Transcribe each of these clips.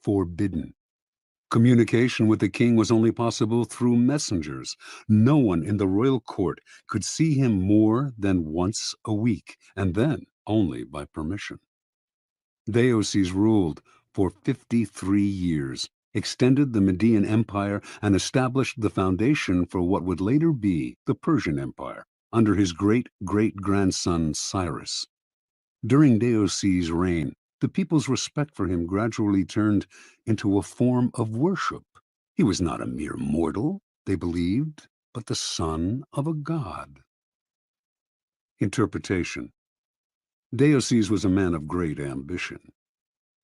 forbidden. Communication with the king was only possible through messengers. No one in the royal court could see him more than once a week, and then only by permission. Deioces ruled for 53 years, extended the Median Empire, and established the foundation for what would later be the Persian Empire, under his great-great-grandson Cyrus. During Deioces' reign, the people's respect for him gradually turned into a form of worship. He was not a mere mortal, they believed, but the son of a god. Interpretation. Deioces was a man of great ambition.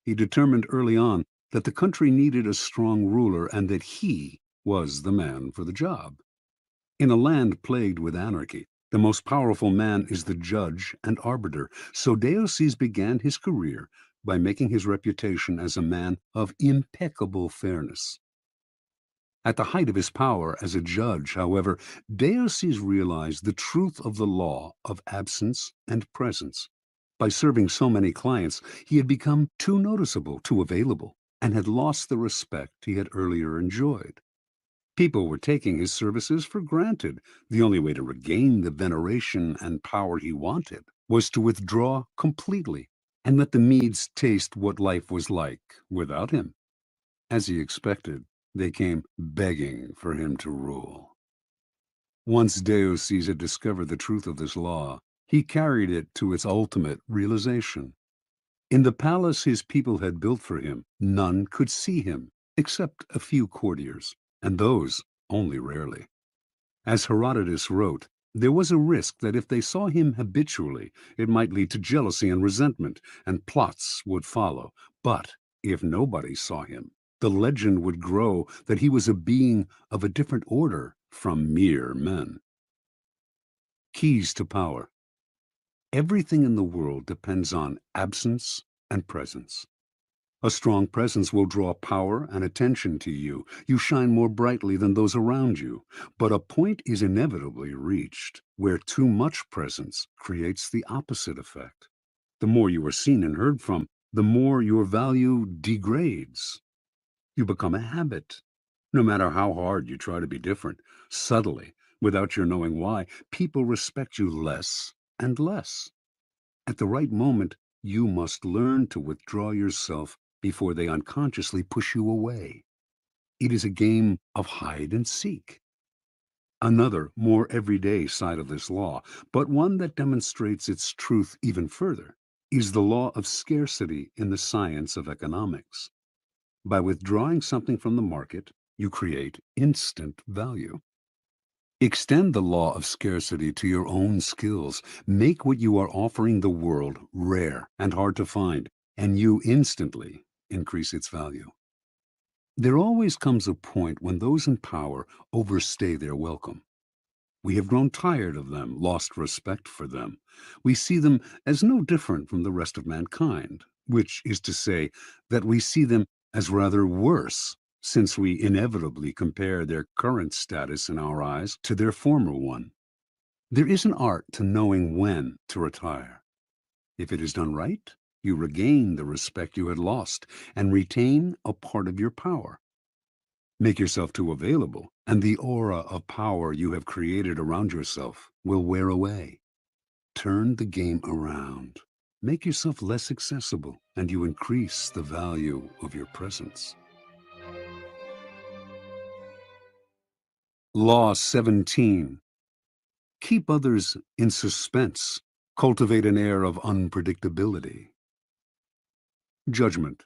He determined early on that the country needed a strong ruler and that he was the man for the job. In a land plagued with anarchy, the most powerful man is the judge and arbiter, so Deioces began his career by making his reputation as a man of impeccable fairness. At the height of his power as a judge, however, Deioces realized the truth of the law of absence and presence. By serving so many clients, he had become too noticeable, too available, and had lost the respect he had earlier enjoyed. People were taking his services for granted. The only way to regain the veneration and power he wanted was to withdraw completely and let the Medes taste what life was like without him. As he expected, they came begging for him to rule. Once Deioces had discovered the truth of this law, he carried it to its ultimate realization. In the palace his people had built for him, none could see him, except a few courtiers, and those only rarely. As Herodotus wrote, there was a risk that if they saw him habitually, it might lead to jealousy and resentment, and plots would follow. But if nobody saw him, the legend would grow that he was a being of a different order from mere men. Keys to power. Everything in the world depends on absence and presence. A strong presence will draw power and attention to you. You shine more brightly than those around you. But a point is inevitably reached where too much presence creates the opposite effect. The more you are seen and heard from, the more your value degrades. You become a habit. No matter how hard you try to be different, subtly, without your knowing why, people respect you less and less. At the right moment, you must learn to withdraw yourself before they unconsciously push you away. It is a game of hide and seek. Another, more everyday side of this law, but one that demonstrates its truth even further, is the law of scarcity in the science of economics. By withdrawing something from the market, you create instant value. Extend the law of scarcity to your own skills. Make what you are offering the world rare and hard to find, and you instantly increase its value. There always comes a point when those in power overstay their welcome. We have grown tired of them, lost respect for them. We see them as no different from the rest of mankind, which is to say that we see them as rather worse, since we inevitably compare their current status in our eyes to their former one. There is an art to knowing when to retire. If it is done right, you regain the respect you had lost and retain a part of your power. Make yourself too available, and the aura of power you have created around yourself will wear away. Turn the game around. Make yourself less accessible, and you increase the value of your presence. Law 17. Keep others in suspense. Cultivate an air of unpredictability. Judgment.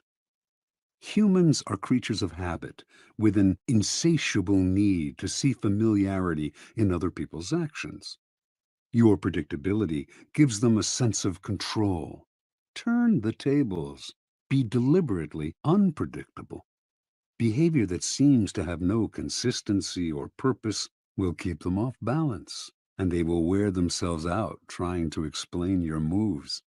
Humans are creatures of habit, with an insatiable need to see familiarity in other people's actions. Your predictability gives them a sense of control. Turn the tables. Be deliberately unpredictable. Behavior that seems to have no consistency or purpose will keep them off balance, and they will wear themselves out trying to explain your moves.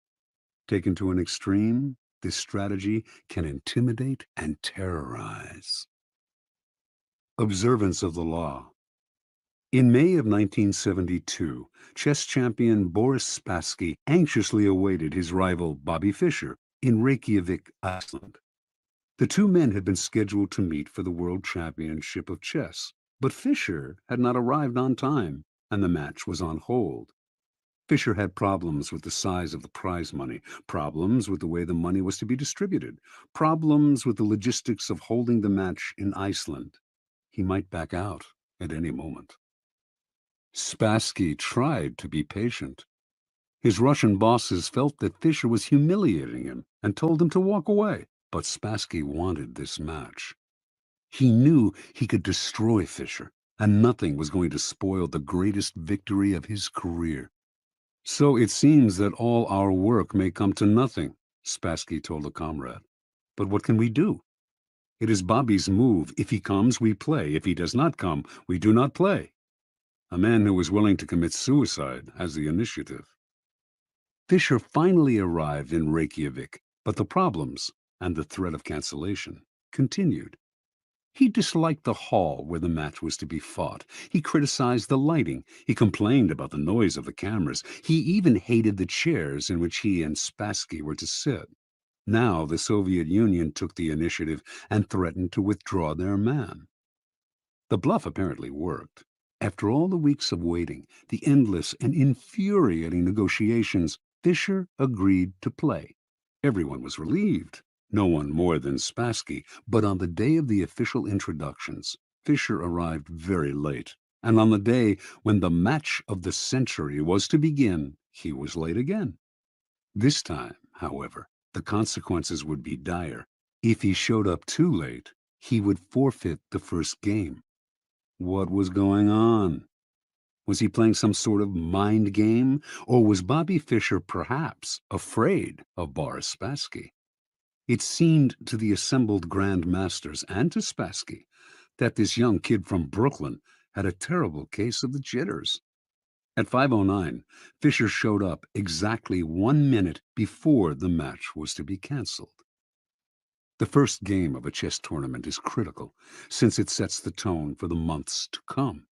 Taken to an extreme, this strategy can intimidate and terrorize. Observance of the law. In May of 1972, chess champion Boris Spassky anxiously awaited his rival Bobby Fischer in Reykjavik, Iceland. The two men had been scheduled to meet for the World Championship of Chess, but Fischer had not arrived on time, and the match was on hold. Fischer had problems with the size of the prize money, problems with the way the money was to be distributed, problems with the logistics of holding the match in Iceland. He might back out at any moment. Spassky tried to be patient. His Russian bosses felt that Fischer was humiliating him and told him to walk away. But Spassky wanted this match. He knew he could destroy Fischer, and nothing was going to spoil the greatest victory of his career. So it seems that all our work may come to nothing, Spassky told a comrade. But what can we do? It is Bobby's move. If he comes, we play. If he does not come, we do not play. A man who was willing to commit suicide has the initiative. Fischer finally arrived in Reykjavik, but the problems and the threat of cancellation continued. He disliked the hall where the match was to be fought. He criticized the lighting. He complained about the noise of the cameras. He even hated the chairs in which he and Spassky were to sit. Now the Soviet Union took the initiative and threatened to withdraw their man. The bluff apparently worked. After all the weeks of waiting, the endless and infuriating negotiations, Fischer agreed to play. Everyone was relieved. No one more than Spassky, but on the day of the official introductions, Fischer arrived very late. And on the day when the match of the century was to begin, he was late again. This time, however, the consequences would be dire. If he showed up too late, he would forfeit the first game. What was going on? Was he playing some sort of mind game, or was Bobby Fischer perhaps afraid of Boris Spassky? It seemed to the assembled Grand Masters and to Spassky that this young kid from Brooklyn had a terrible case of the jitters. At 5:09, Fischer showed up exactly 1 minute before the match was to be cancelled. The first game of a chess tournament is critical, since it sets the tone for the months to come.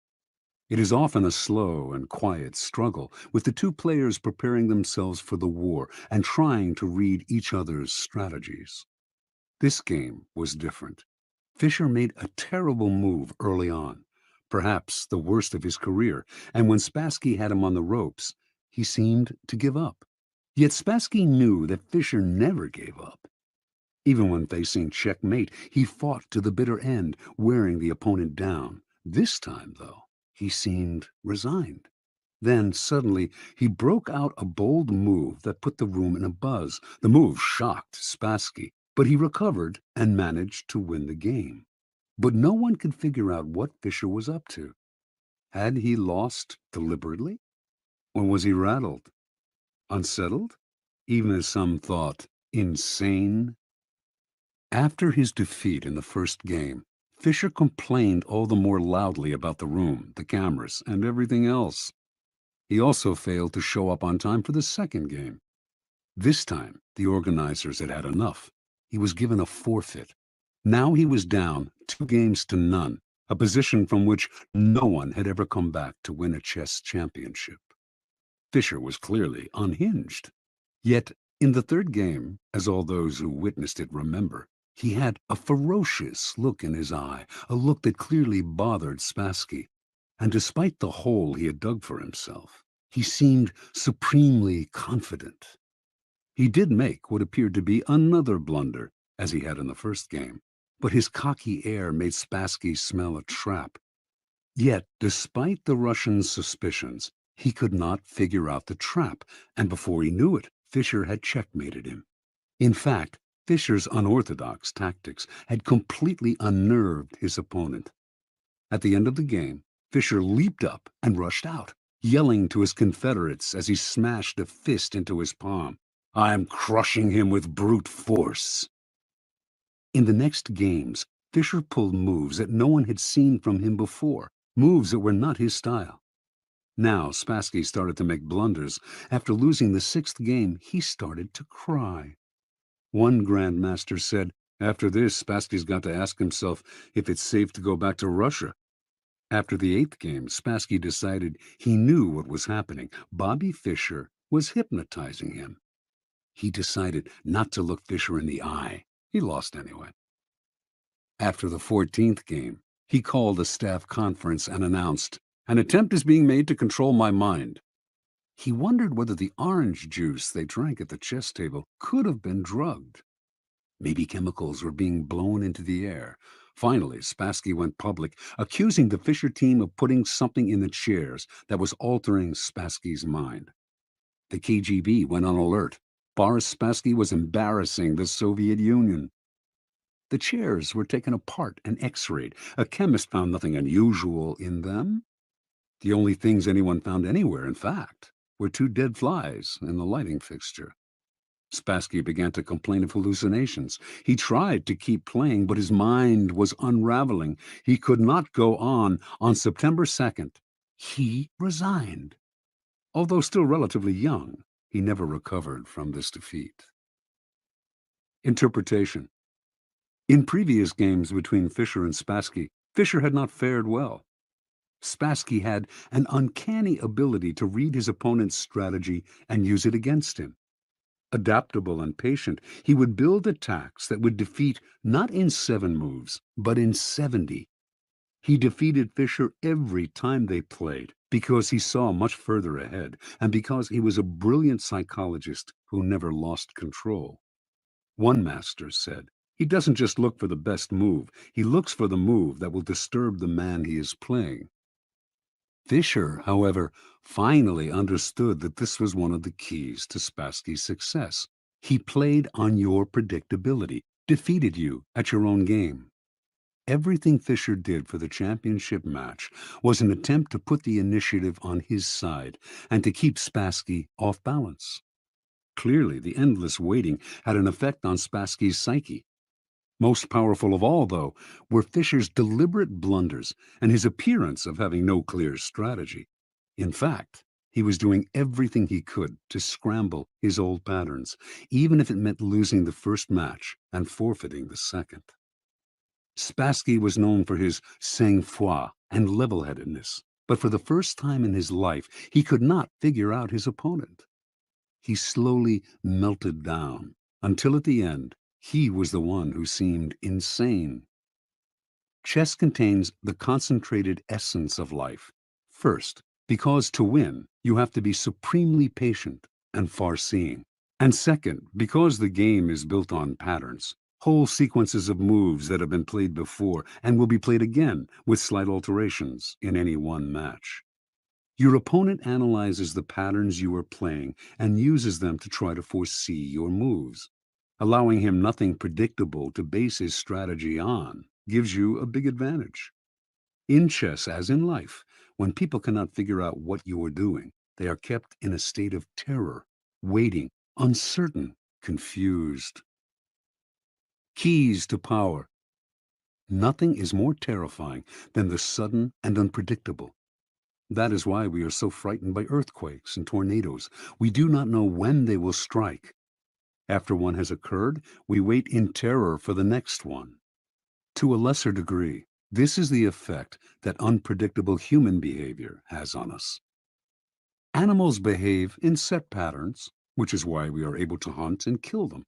It is often a slow and quiet struggle, with the two players preparing themselves for the war and trying to read each other's strategies. This game was different. Fischer made a terrible move early on, perhaps the worst of his career, and when Spassky had him on the ropes, he seemed to give up. Yet Spassky knew that Fischer never gave up. Even when facing checkmate, he fought to the bitter end, wearing the opponent down. This time, though, he seemed resigned. Then, suddenly, he broke out a bold move that put the room in a buzz. The move shocked Spassky, but he recovered and managed to win the game. But no one could figure out what Fischer was up to. Had he lost deliberately? Or was he rattled? Unsettled? Even as some thought, insane? After his defeat in the first game, Fischer complained all the more loudly about the room, the cameras, and everything else. He also failed to show up on time for the second game. This time, the organizers had had enough. He was given a forfeit. Now he was down 2 games to none, a position from which no one had ever come back to win a chess championship. Fischer was clearly unhinged. Yet, in the third game, as all those who witnessed it remember, he had a ferocious look in his eye, a look that clearly bothered Spassky. And despite the hole he had dug for himself, he seemed supremely confident. He did make what appeared to be another blunder, as he had in the first game, but his cocky air made Spassky smell a trap. Yet, despite the Russian's suspicions, he could not figure out the trap, and before he knew it, Fischer had checkmated him. In fact, Fischer's unorthodox tactics had completely unnerved his opponent. At the end of the game, Fischer leaped up and rushed out, yelling to his confederates as he smashed a fist into his palm, "I'm crushing him with brute force." In the next games, Fischer pulled moves that no one had seen from him before, moves that were not his style. Now Spassky started to make blunders. After losing the sixth game, he started to cry. One grandmaster said, "After this, Spassky's got to ask himself if it's safe to go back to Russia." After the eighth game, Spassky decided he knew what was happening. Bobby Fischer was hypnotizing him. He decided not to look Fischer in the eye. He lost anyway. After the 14th game, he called a staff conference and announced, "An attempt is being made to control my mind." He wondered whether the orange juice they drank at the chess table could have been drugged. Maybe chemicals were being blown into the air. Finally, Spassky went public, accusing the Fischer team of putting something in the chairs that was altering Spassky's mind. The KGB went on alert. Boris Spassky was embarrassing the Soviet Union. The chairs were taken apart and x-rayed. A chemist found nothing unusual in them. The only things anyone found anywhere, in fact, were two dead flies in the lighting fixture. Spassky began to complain of hallucinations. He tried to keep playing, but his mind was unraveling. He could not go on. On September 2nd, he resigned. Although still relatively young, he never recovered from this defeat. Interpretation. In previous games between Fischer and Spassky, Fischer had not fared well. Spassky had an uncanny ability to read his opponent's strategy and use it against him. Adaptable and patient, he would build attacks that would defeat not in 7 moves, but in 70. He defeated Fischer every time they played because he saw much further ahead and because he was a brilliant psychologist who never lost control. One master said, "He doesn't just look for the best move, he looks for the move that will disturb the man he is playing." Fischer, however, finally understood that this was one of the keys to Spassky's success. He played on your predictability, defeated you at your own game. Everything Fischer did for the championship match was an attempt to put the initiative on his side and to keep Spassky off balance. Clearly, the endless waiting had an effect on Spassky's psyche. Most powerful of all, though, were Fischer's deliberate blunders and his appearance of having no clear strategy. In fact, he was doing everything he could to scramble his old patterns, even if it meant losing the first match and forfeiting the second. Spassky was known for his sang-froid and level-headedness, but for the first time in his life, he could not figure out his opponent. He slowly melted down until at the end, he was the one who seemed insane. Chess contains the concentrated essence of life. First, because to win, you have to be supremely patient and far-seeing. And second, because the game is built on patterns, whole sequences of moves that have been played before and will be played again with slight alterations in any one match. Your opponent analyzes the patterns you are playing and uses them to try to foresee your moves. Allowing him nothing predictable to base his strategy on gives you a big advantage. In chess, as in life, when people cannot figure out what you are doing, they are kept in a state of terror, waiting, uncertain, confused. Keys to power. Nothing is more terrifying than the sudden and unpredictable. That is why we are so frightened by earthquakes and tornadoes. We do not know when they will strike. After one has occurred, we wait in terror for the next one. To a lesser degree, this is the effect that unpredictable human behavior has on us. Animals behave in set patterns, which is why we are able to hunt and kill them.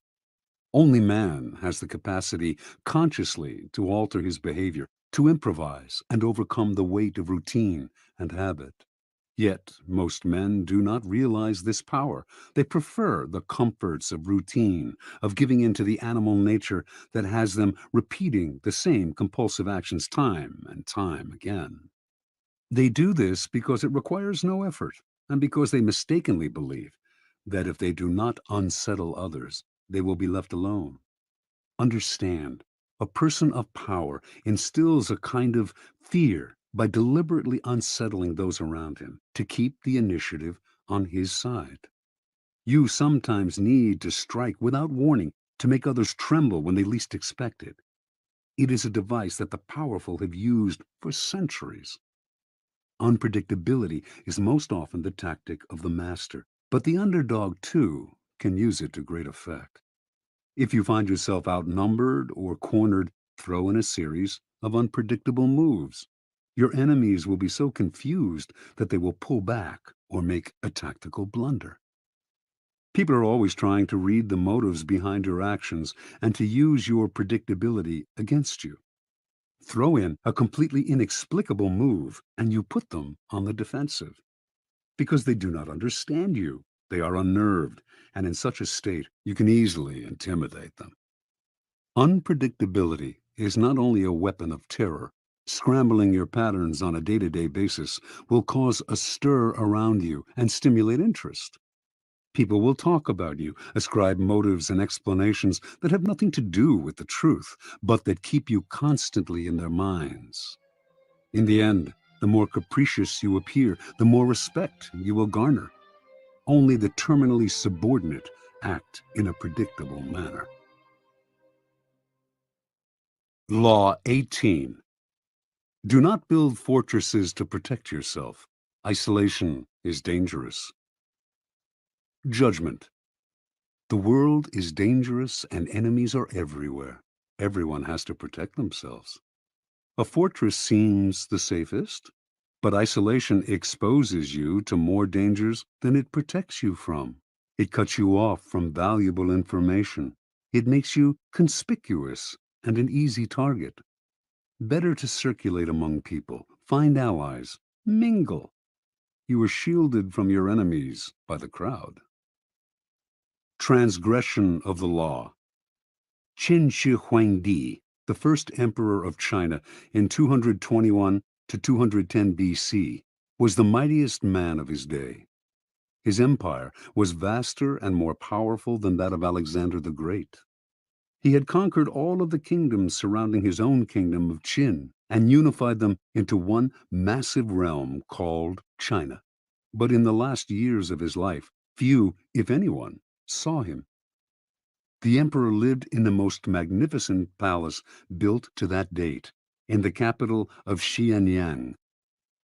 Only man has the capacity consciously to alter his behavior, to improvise and overcome the weight of routine and habit. Yet most men do not realize this power. They prefer the comforts of routine, of giving in to the animal nature that has them repeating the same compulsive actions time and time again. They do this because it requires no effort, and because they mistakenly believe that if they do not unsettle others, they will be left alone. Understand, a person of power instills a kind of fear by deliberately unsettling those around him to keep the initiative on his side. You sometimes need to strike without warning to make others tremble when they least expect it. It is a device that the powerful have used for centuries. Unpredictability is most often the tactic of the master, but the underdog, too, can use it to great effect. If you find yourself outnumbered or cornered, throw in a series of unpredictable moves. Your enemies will be so confused that they will pull back or make a tactical blunder. People are always trying to read the motives behind your actions and to use your predictability against you. Throw in a completely inexplicable move, and you put them on the defensive. Because they do not understand you. They are unnerved, and in such a state, you can easily intimidate them. Unpredictability is not only a weapon of terror. Scrambling your patterns on a day-to-day basis will cause a stir around you and stimulate interest. People will talk about you, ascribe motives and explanations that have nothing to do with the truth, but that keep you constantly in their minds. In the end, the more capricious you appear, the more respect you will garner. Only the terminally subordinate act in a predictable manner. Law 18. Do not build fortresses to protect yourself. Isolation is dangerous. Judgment. The world is dangerous and enemies are everywhere. Everyone has to protect themselves. A fortress seems the safest, but isolation exposes you to more dangers than it protects you from. It cuts you off from valuable information. It makes you conspicuous and an easy target. Better to circulate among people, find allies, mingle. You are shielded from your enemies by the crowd. Transgression of the law. Qin Shi Huangdi, the first emperor of China in 221 to 210 BC, was the mightiest man of his day. His empire was vaster and more powerful than that of Alexander the Great. He had conquered all of the kingdoms surrounding his own kingdom of Qin and unified them into one massive realm called China. But in the last years of his life, few, if anyone, saw him. The emperor lived in the most magnificent palace built to that date, in the capital of Xianyang.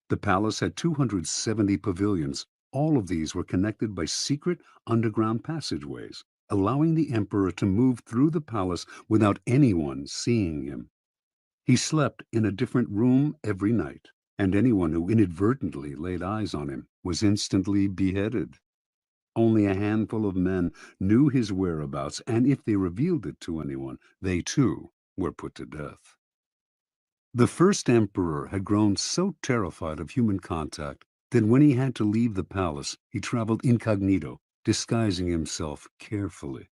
The palace had 270 pavilions. All of these were connected by secret underground passageways, allowing the emperor to move through the palace without anyone seeing him. He slept in a different room every night, and anyone who inadvertently laid eyes on him was instantly beheaded. Only a handful of men knew his whereabouts, and if they revealed it to anyone, they too were put to death. The first emperor had grown so terrified of human contact that when he had to leave the palace, he traveled incognito, disguising himself carefully.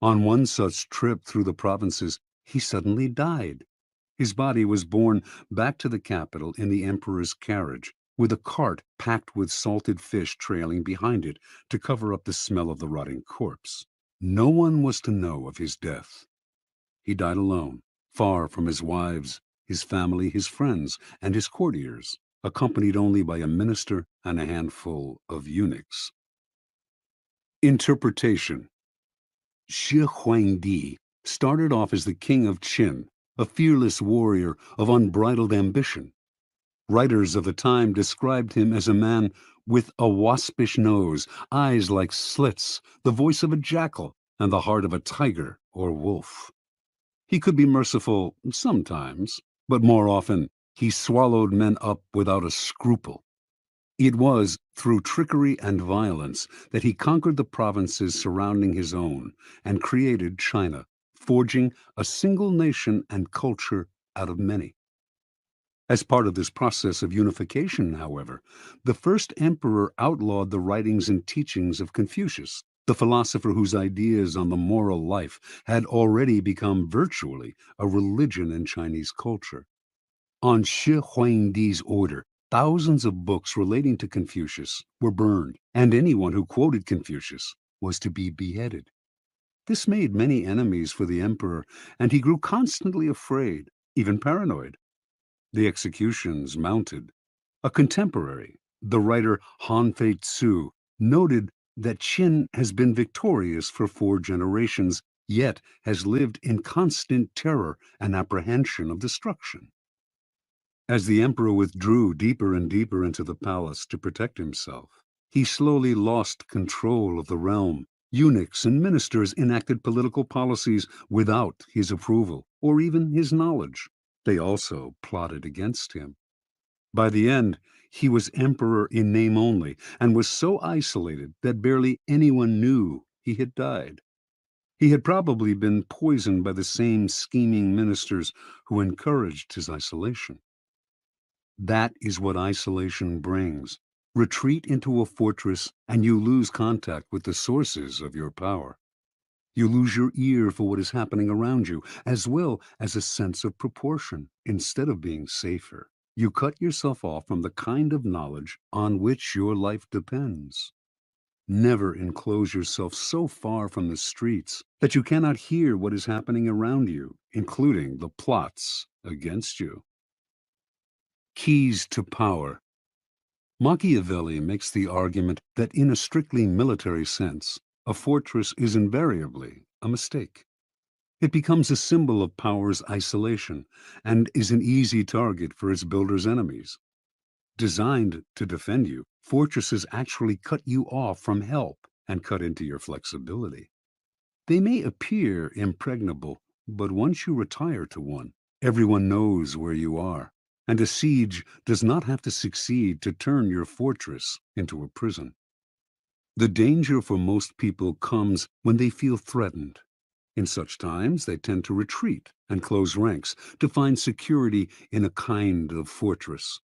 On one such trip through the provinces, he suddenly died. His body was borne back to the capital in the emperor's carriage, with a cart packed with salted fish trailing behind it to cover up the smell of the rotting corpse. No one was to know of his death. He died alone, far from his wives, his family, his friends, and his courtiers, accompanied only by a minister and a handful of eunuchs. Interpretation. Shi Huangdi started off as the king of Qin, a fearless warrior of unbridled ambition. Writers of the time described him as a man with a waspish nose, eyes like slits, the voice of a jackal, and the heart of a tiger or wolf. He could be merciful sometimes, but more often he swallowed men up without a scruple. It was through trickery and violence that he conquered the provinces surrounding his own and created China, forging a single nation and culture out of many. As part of this process of unification, however, the first emperor outlawed the writings and teachings of Confucius, the philosopher whose ideas on the moral life had already become virtually a religion in Chinese culture. On Shi Huangdi's order, thousands of books relating to Confucius were burned, and anyone who quoted Confucius was to be beheaded. This made many enemies for the emperor, and he grew constantly afraid, even paranoid. The executions mounted. A contemporary, the writer Han Fei Tzu, noted that Qin has been victorious for 4 generations, yet has lived in constant terror and apprehension of destruction. As the emperor withdrew deeper and deeper into the palace to protect himself, he slowly lost control of the realm. Eunuchs and ministers enacted political policies without his approval or even his knowledge. They also plotted against him. By the end, he was emperor in name only and was so isolated that barely anyone knew he had died. He had probably been poisoned by the same scheming ministers who encouraged his isolation. That is what isolation brings. Retreat into a fortress and you lose contact with the sources of your power. You lose your ear for what is happening around you, as well as a sense of proportion. Instead of being safer, you cut yourself off from the kind of knowledge on which your life depends. Never enclose yourself so far from the streets that you cannot hear what is happening around you, including the plots against you. Keys to power. Machiavelli makes the argument that in a strictly military sense, a fortress is invariably a mistake. It becomes a symbol of power's isolation and is an easy target for its builder's enemies. Designed to defend you, fortresses actually cut you off from help and cut into your flexibility. They may appear impregnable, but once you retire to one, everyone knows where you are, and a siege does not have to succeed to turn your fortress into a prison. The danger for most people comes when they feel threatened. In such times, they tend to retreat and close ranks to find security in a kind of fortress.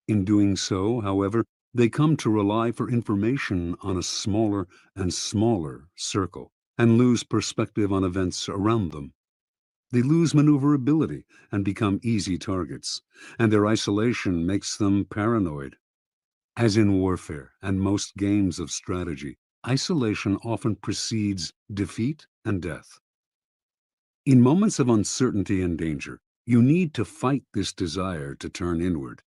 In doing so, however, they come to rely for information on a smaller and smaller circle and lose perspective on events around them. They lose maneuverability and become easy targets, and their isolation makes them paranoid. As in warfare and most games of strategy, isolation often precedes defeat and death. In moments of uncertainty and danger, you need to fight this desire to turn inward.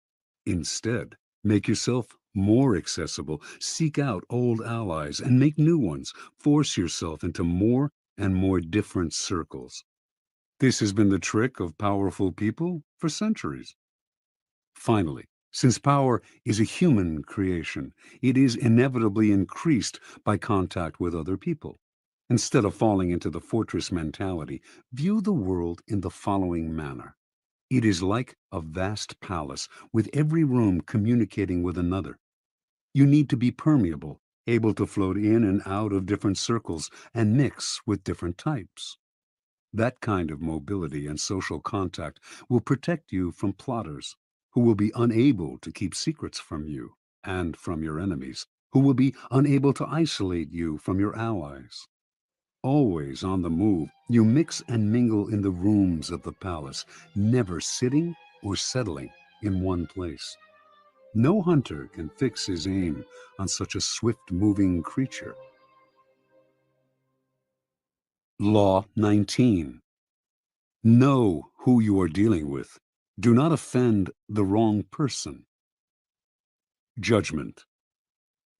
Instead, make yourself more accessible, seek out old allies, and make new ones. Force yourself into more and more different circles. This has been the trick of powerful people for centuries. Finally, since power is a human creation, it is inevitably increased by contact with other people. Instead of falling into the fortress mentality, view the world in the following manner. It is like a vast palace with every room communicating with another. You need to be permeable, able to float in and out of different circles and mix with different types. That kind of mobility and social contact will protect you from plotters, who will be unable to keep secrets from you and from your enemies, who will be unable to isolate you from your allies. Always on the move, you mix and mingle in the rooms of the palace, never sitting or settling in one place. No hunter can fix his aim on such a swift-moving creature. Law 19. Know who you are dealing with. Do not offend the wrong person. Judgment.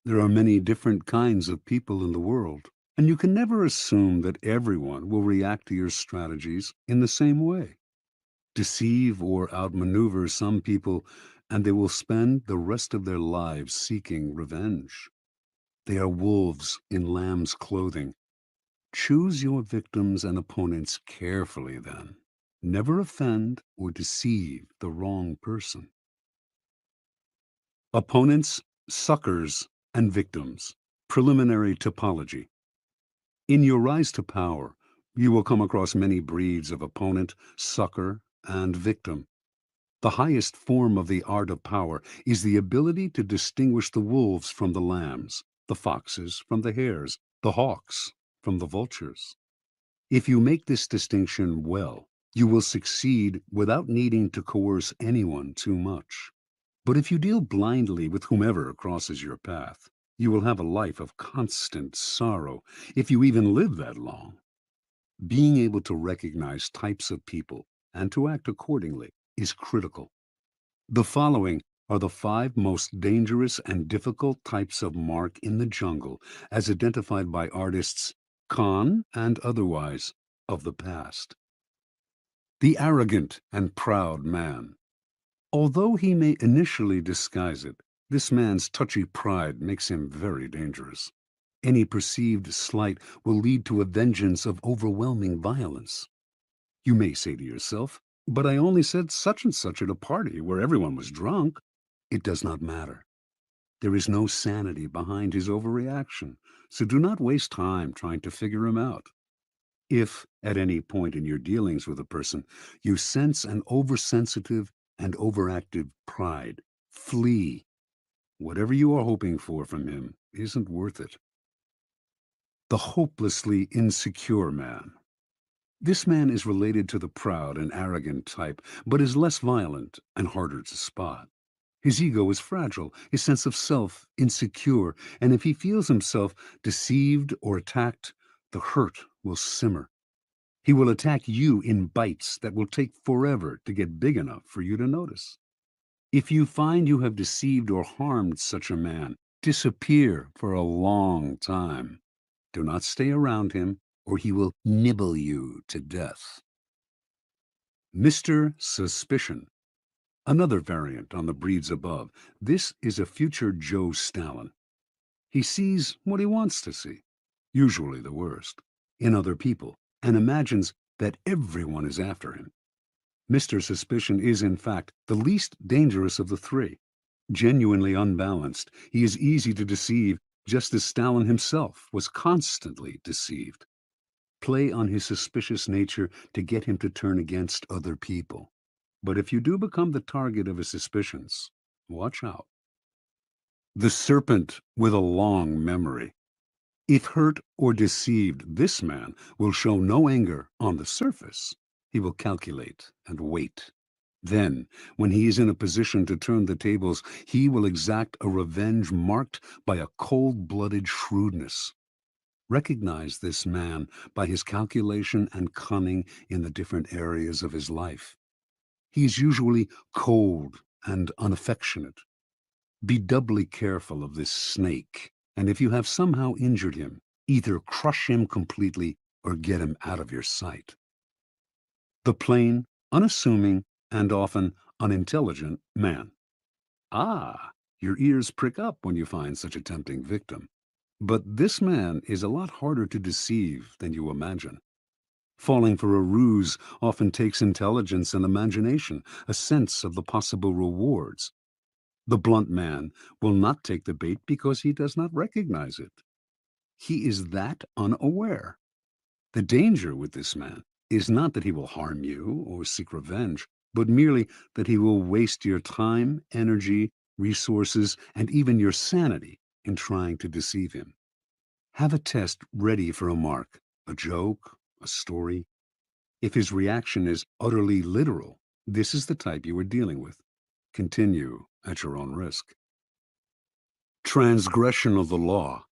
There are many different kinds of people in the world, and you can never assume that everyone will react to your strategies in the same way. Deceive or outmaneuver some people, and they will spend the rest of their lives seeking revenge. They are wolves in lamb's clothing. Choose your victims and opponents carefully then. Never offend or deceive the wrong person. Opponents, suckers, and victims. Preliminary topology. In your rise to power, you will come across many breeds of opponent, sucker, and victim. The highest form of the art of power is the ability to distinguish the wolves from the lambs, the foxes from the hares, the hawks from the vultures. If you make this distinction well, you will succeed without needing to coerce anyone too much. But if you deal blindly with whomever crosses your path, you will have a life of constant sorrow, if you even live that long. Being able to recognize types of people and to act accordingly is critical. The following are the 5 most dangerous and difficult types of mark in the jungle as identified by artists, con and otherwise, of the past. The arrogant and proud man. Although he may initially disguise it, this man's touchy pride makes him very dangerous. Any perceived slight will lead to a vengeance of overwhelming violence. You may say to yourself, "But I only said such and such at a party where everyone was drunk." It does not matter. There is no sanity behind his overreaction, so do not waste time trying to figure him out. If, at any point in your dealings with a person, you sense an oversensitive and overactive pride, flee. Whatever you are hoping for from him isn't worth it. The hopelessly insecure man. This man is related to the proud and arrogant type, but is less violent and harder to spot. His ego is fragile, his sense of self insecure, and if he feels himself deceived or attacked, the hurt will simmer. He will attack you in bites that will take forever to get big enough for you to notice. If you find you have deceived or harmed such a man, disappear for a long time. Do not stay around him, or he will nibble you to death. Mr. Suspicion. Another variant on the breeds above. This is a future Joe Stalin. He sees what he wants to see, usually the worst, in other people, and imagines that everyone is after him. Mr. Suspicion is, in fact, the least dangerous of the three. Genuinely unbalanced, he is easy to deceive, just as Stalin himself was constantly deceived. Play on his suspicious nature to get him to turn against other people. But if you do become the target of his suspicions, watch out. The serpent with a long memory. If hurt or deceived, this man will show no anger on the surface. He will calculate and wait. Then, when he is in a position to turn the tables, he will exact a revenge marked by a cold-blooded shrewdness. Recognize this man by his calculation and cunning in the different areas of his life. He is usually cold and unaffectionate. Be doubly careful of this snake, and if you have somehow injured him, either crush him completely or get him out of your sight. The plain, unassuming, and often unintelligent man. Ah, your ears prick up when you find such a tempting victim. But this man is a lot harder to deceive than you imagine. Falling for a ruse often takes intelligence and imagination, a sense of the possible rewards. The blunt man will not take the bait because he does not recognize it. He is that unaware. The danger with this man is not that he will harm you or seek revenge, but merely that he will waste your time, energy, resources, and even your sanity in trying to deceive him. Have a test ready for a mark, a joke, a story. If his reaction is utterly literal, this is the type you are dealing with. Continue at your own risk. Transgression of the law.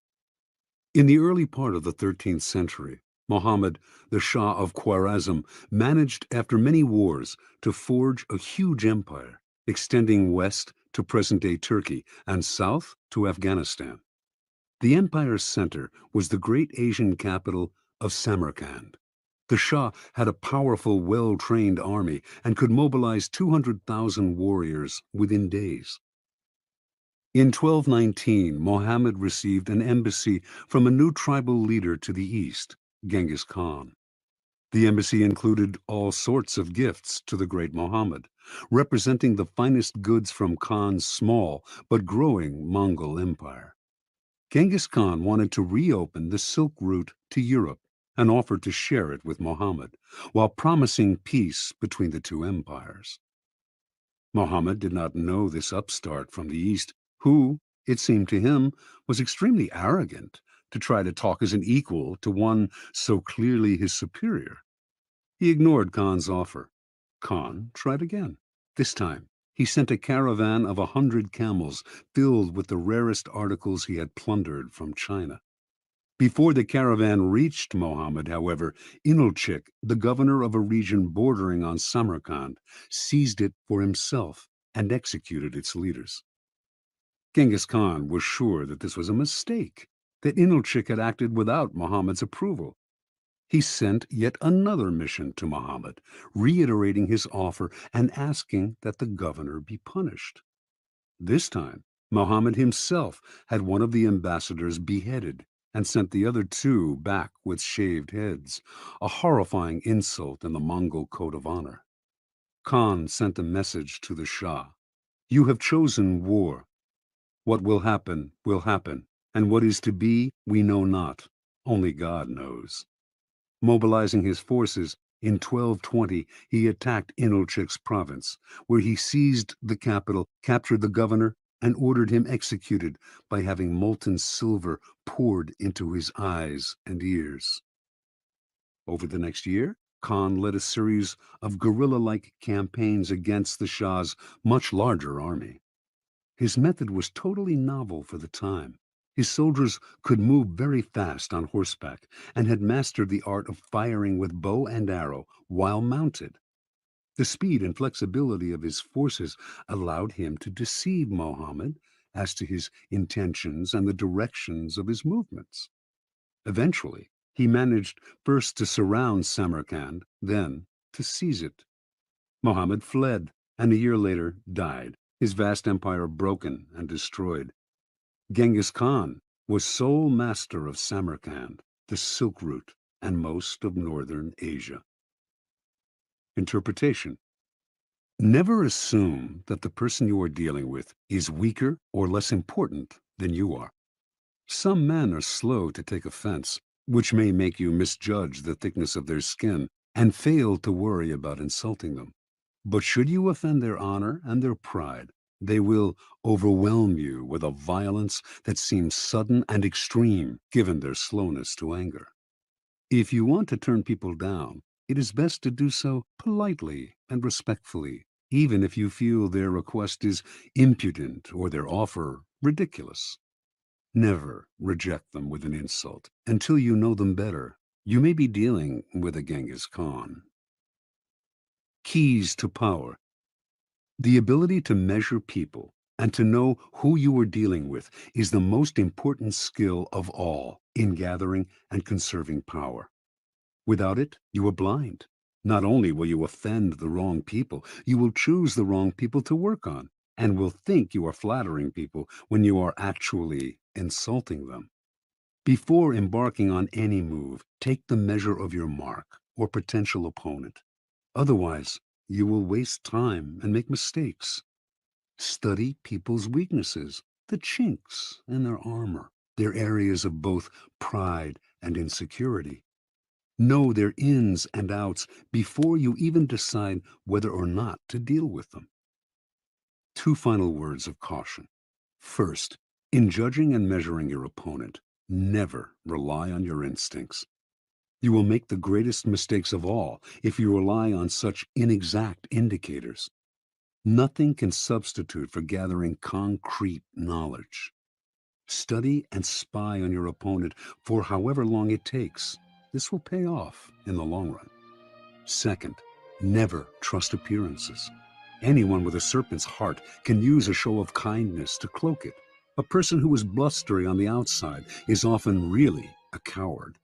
In the early part of the 13th century, Muhammad, the Shah of Khwarezm, managed, after many wars, to forge a huge empire, extending west to present-day Turkey and south to Afghanistan. The empire's center was the great Asian capital of Samarkand. The Shah had a powerful, well-trained army and could mobilize 200,000 warriors within days. In 1219, Muhammad received an embassy from a new tribal leader to the east, Genghis Khan. The embassy included all sorts of gifts to the great Muhammad, representing the finest goods from Khan's small but growing Mongol empire. Genghis Khan wanted to reopen the Silk Route to Europe and offered to share it with Muhammad, while promising peace between the two empires. Muhammad did not know this upstart from the East, who, it seemed to him, was extremely arrogant to try to talk as an equal to one so clearly his superior. He ignored Khan's offer. Khan tried again. This time, he sent a caravan of 100 camels filled with the rarest articles he had plundered from China. Before the caravan reached Muhammad, however, Inalchik, the governor of a region bordering on Samarkand, seized it for himself and executed its leaders. Genghis Khan was sure that this was a mistake, that Inalchik had acted without Muhammad's approval. He sent yet another mission to Muhammad, reiterating his offer and asking that the governor be punished. This time, Muhammad himself had one of the ambassadors beheaded and sent the other two back with shaved heads, a horrifying insult in the Mongol code of honor. Khan sent a message to the Shah. You have chosen war. What will happen, and what is to be we know not. Only God knows. Mobilizing his forces, in 1220 he attacked Inalchik's province, where he seized the capital, captured the governor, and ordered him executed by having molten silver poured into his eyes and ears. Over the next year, Khan led a series of guerrilla-like campaigns against the Shah's much larger army. His method was totally novel for the time. His soldiers could move very fast on horseback and had mastered the art of firing with bow and arrow while mounted. The speed and flexibility of his forces allowed him to deceive Muhammad as to his intentions and the directions of his movements. Eventually, he managed first to surround Samarkand, then to seize it. Muhammad fled, and a year later died, his vast empire broken and destroyed. Genghis Khan was sole master of Samarkand, the Silk Route, and most of northern Asia. Interpretation. Never assume that the person you are dealing with is weaker or less important than you are. Some men are slow to take offense, which may make you misjudge the thickness of their skin and fail to worry about insulting them. But should you offend their honor and their pride, they will overwhelm you with a violence that seems sudden and extreme given their slowness to anger. If you want to turn people down, it is best to do so politely and respectfully, even if you feel their request is impudent or their offer ridiculous. Never reject them with an insult until you know them better. You may be dealing with a Genghis Khan. Keys to power. The ability to measure people and to know who you are dealing with is the most important skill of all in gathering and conserving power. Without it, you are blind. Not only will you offend the wrong people, you will choose the wrong people to work on and will think you are flattering people when you are actually insulting them. Before embarking on any move, take the measure of your mark or potential opponent. Otherwise, you will waste time and make mistakes. Study people's weaknesses, the chinks in their armor, their areas of both pride and insecurity. Know their ins and outs before you even decide whether or not to deal with them. Two final words of caution. First, in judging and measuring your opponent, never rely on your instincts. You will make the greatest mistakes of all if you rely on such inexact indicators. Nothing can substitute for gathering concrete knowledge. Study and spy on your opponent for however long it takes. This will pay off in the long run. Second, never trust appearances. Anyone with a serpent's heart can use a show of kindness to cloak it. A person who is blustery on the outside is often really a coward.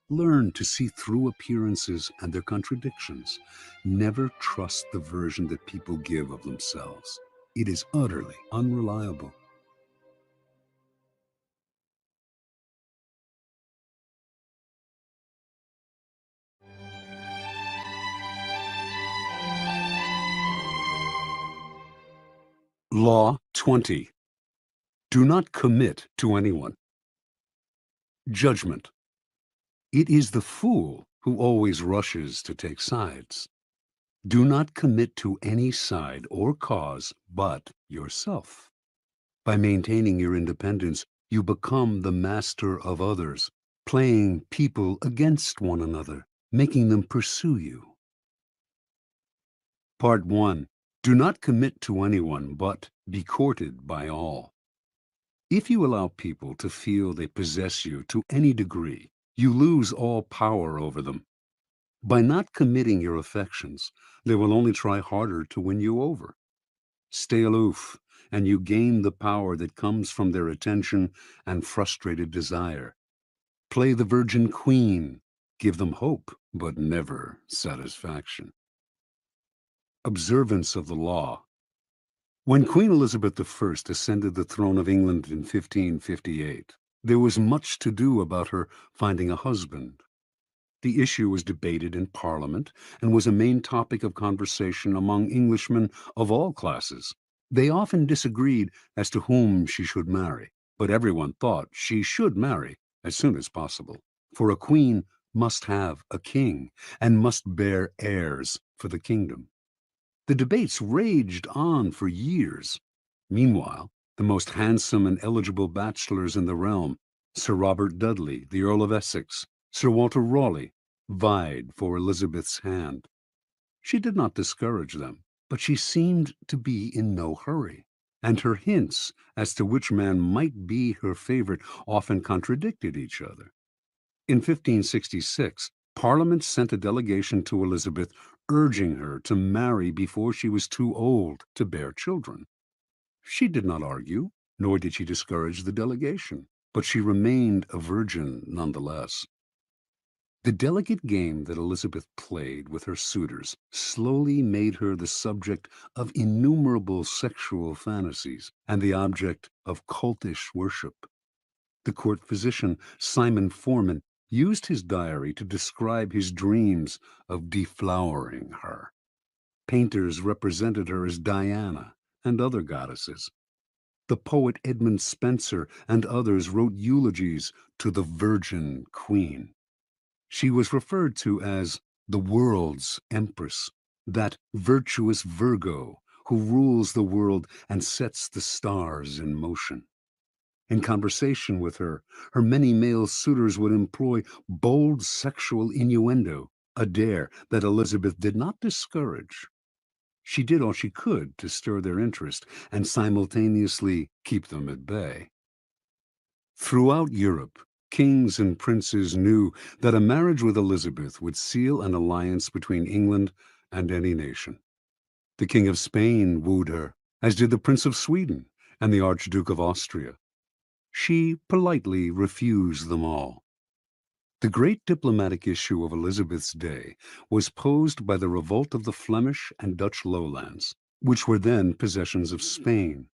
Learn to see through appearances and their contradictions. Never trust the version that people give of themselves. It is utterly unreliable. Law 20. Do not commit to anyone. Judgment. It is the fool who always rushes to take sides. Do not commit to any side or cause but yourself. By maintaining your independence, you become the master of others, playing people against one another, making them pursue you. Part 1. Do not commit to anyone but be courted by all. If you allow people to feel they possess you to any degree, you lose all power over them. By not committing your affections, they will only try harder to win you over. Stay aloof, and you gain the power that comes from their attention and frustrated desire. Play the virgin queen. Give them hope, but never satisfaction. Observance of the law. When Queen Elizabeth I ascended the throne of England in 1558, there was much to do about her finding a husband. The issue was debated in Parliament and was a main topic of conversation among Englishmen of all classes. They often disagreed as to whom she should marry, but everyone thought she should marry as soon as possible, for a queen must have a king and must bear heirs for the kingdom. The debates raged on for years. Meanwhile, the most handsome and eligible bachelors in the realm, Sir Robert Dudley, the Earl of Essex, Sir Walter Raleigh, vied for Elizabeth's hand. She did not discourage them, but she seemed to be in no hurry, and her hints as to which man might be her favorite often contradicted each other. In 1566, Parliament sent a delegation to Elizabeth urging her to marry before she was too old to bear children. She did not argue, nor did she discourage the delegation, but she remained a virgin nonetheless. The delicate game that Elizabeth played with her suitors slowly made her the subject of innumerable sexual fantasies and the object of cultish worship. The court physician, Simon Forman, used his diary to describe his dreams of deflowering her. Painters represented her as Diana and other goddesses. The poet Edmund Spenser and others wrote eulogies to the Virgin Queen. She was referred to as the world's empress, that virtuous Virgo who rules the world and sets the stars in motion. In conversation with her, her many male suitors would employ bold sexual innuendo, a dare that Elizabeth did not discourage. She did all she could to stir their interest and simultaneously keep them at bay. Throughout Europe, kings and princes knew that a marriage with Elizabeth would seal an alliance between England and any nation. The King of Spain wooed her, as did the Prince of Sweden and the Archduke of Austria. She politely refused them all. The great diplomatic issue of Elizabeth's day was posed by the revolt of the Flemish and Dutch lowlands, which were then possessions of Spain.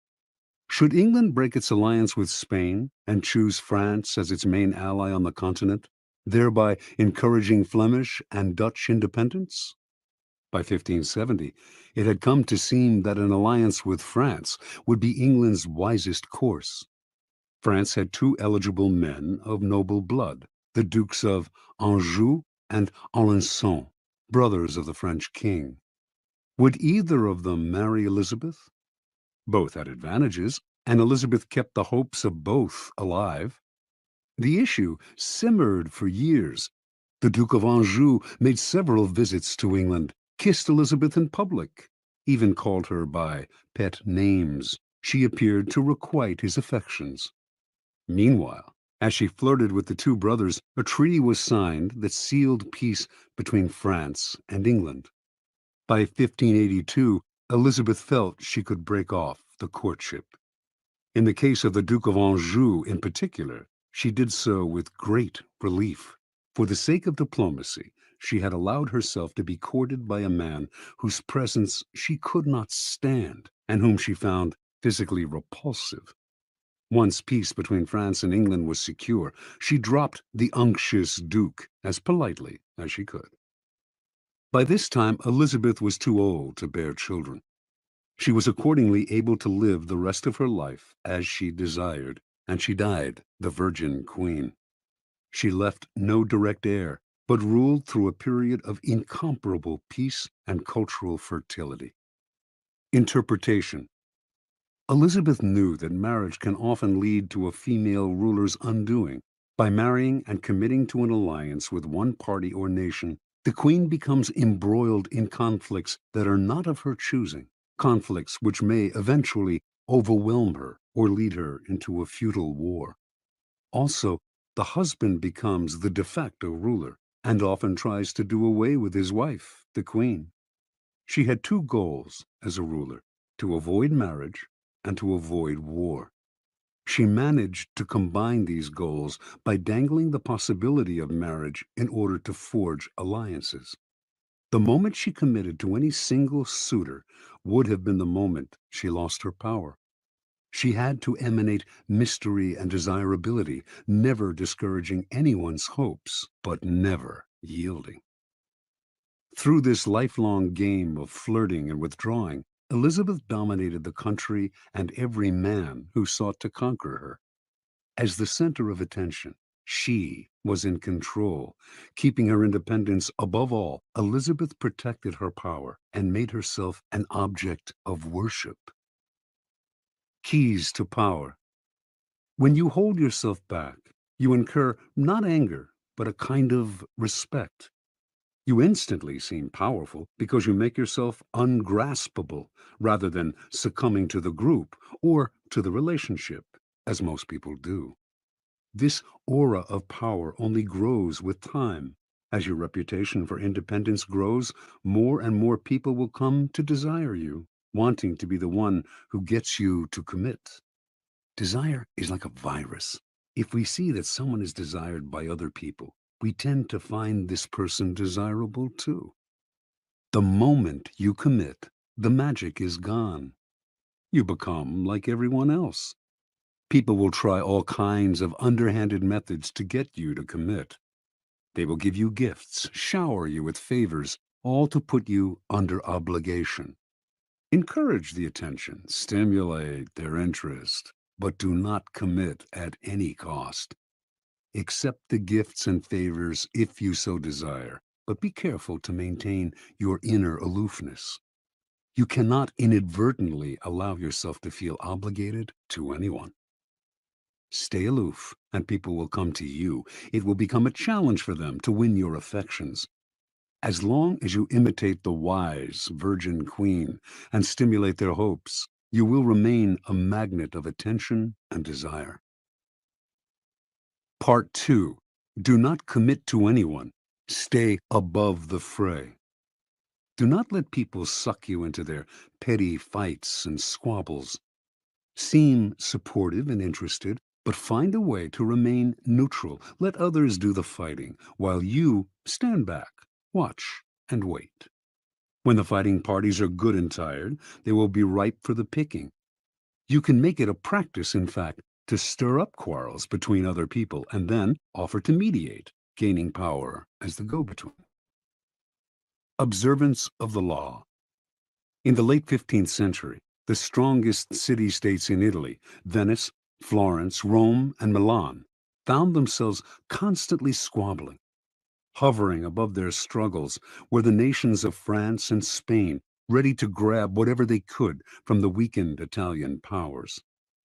Should England break its alliance with Spain and choose France as its main ally on the continent, thereby encouraging Flemish and Dutch independence? By 1570, it had come to seem that an alliance with France would be England's wisest course. France had two eligible men of noble blood, the Dukes of Anjou and Alençon, brothers of the French king. Would either of them marry Elizabeth? Both had advantages, and Elizabeth kept the hopes of both alive. The issue simmered for years. The Duke of Anjou made several visits to England, kissed Elizabeth in public, even called her by pet names. She appeared to requite his affections. Meanwhile, as she flirted with the two brothers, a treaty was signed that sealed peace between France and England. By 1582, Elizabeth felt she could break off the courtship. In the case of the Duke of Anjou in particular, she did so with great relief. For the sake of diplomacy, she had allowed herself to be courted by a man whose presence she could not stand and whom she found physically repulsive. Once peace between France and England was secure, she dropped the unctuous Duke as politely as she could. By this time, Elizabeth was too old to bear children. She was accordingly able to live the rest of her life as she desired, and she died the Virgin Queen. She left no direct heir, but ruled through a period of incomparable peace and cultural fertility. Interpretation. Elizabeth knew that marriage can often lead to a female ruler's undoing. By marrying and committing to an alliance with one party or nation, the queen becomes embroiled in conflicts that are not of her choosing, conflicts which may eventually overwhelm her or lead her into a futile war. Also, the husband becomes the de facto ruler and often tries to do away with his wife, the queen. She had two goals as a ruler: to avoid marriage and to avoid war. She managed to combine these goals by dangling the possibility of marriage in order to forge alliances. The moment she committed to any single suitor would have been the moment she lost her power. She had to emanate mystery and desirability, never discouraging anyone's hopes, but never yielding. Through this lifelong game of flirting and withdrawing, Elizabeth dominated the country and every man who sought to conquer her. As the center of attention, She was in control. Keeping her independence above all, Elizabeth protected her power and made herself an object of worship. Keys to power. When you hold yourself back, you incur not anger, but a kind of respect. You instantly seem powerful because you make yourself ungraspable rather than succumbing to the group or to the relationship, as most people do. This aura of power only grows with time. As your reputation for independence grows, more and more people will come to desire you, wanting to be the one who gets you to commit. Desire is like a virus. If we see that someone is desired by other people, we tend to find this person desirable too. The moment you commit, the magic is gone. You become like everyone else. People will try all kinds of underhanded methods to get you to commit. They will give you gifts, shower you with favors, all to put you under obligation. Encourage the attention, stimulate their interest, but do not commit at any cost. Accept the gifts and favors if you so desire, but be careful to maintain your inner aloofness. You cannot inadvertently allow yourself to feel obligated to anyone. Stay aloof, and people will come to you. It will become a challenge for them to win your affections. As long as you imitate the wise virgin queen and stimulate their hopes, you will remain a magnet of attention and desire. Part 2. Do not commit to anyone. Stay above the fray. Do not let people suck you into their petty fights and squabbles. Seem supportive and interested, but find a way to remain neutral. Let others do the fighting, while you stand back, watch, and wait. When the fighting parties are good and tired, they will be ripe for the picking. You can make it a practice, in fact, to stir up quarrels between other people and then offer to mediate, gaining power as the go-between. Observance of the law. In the late 15th century, the strongest city-states in Italy, Venice, Florence, Rome, and Milan, found themselves constantly squabbling. Hovering above their struggles were the nations of France and Spain, ready to grab whatever they could from the weakened Italian powers.